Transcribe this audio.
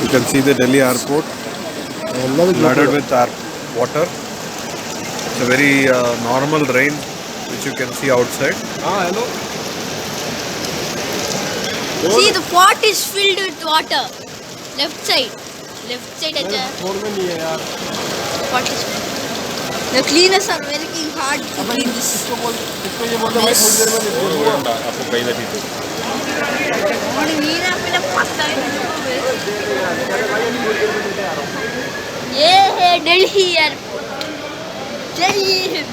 You can see the Delhi airport flooded with water. It's a very normal rain which you can see outside. Hello. See, the pot is filled with water. Left side. Left side अच्छा. Pot is filled. The cleaners are working hard to clean this. ये है Delhi airport. जय हिंद.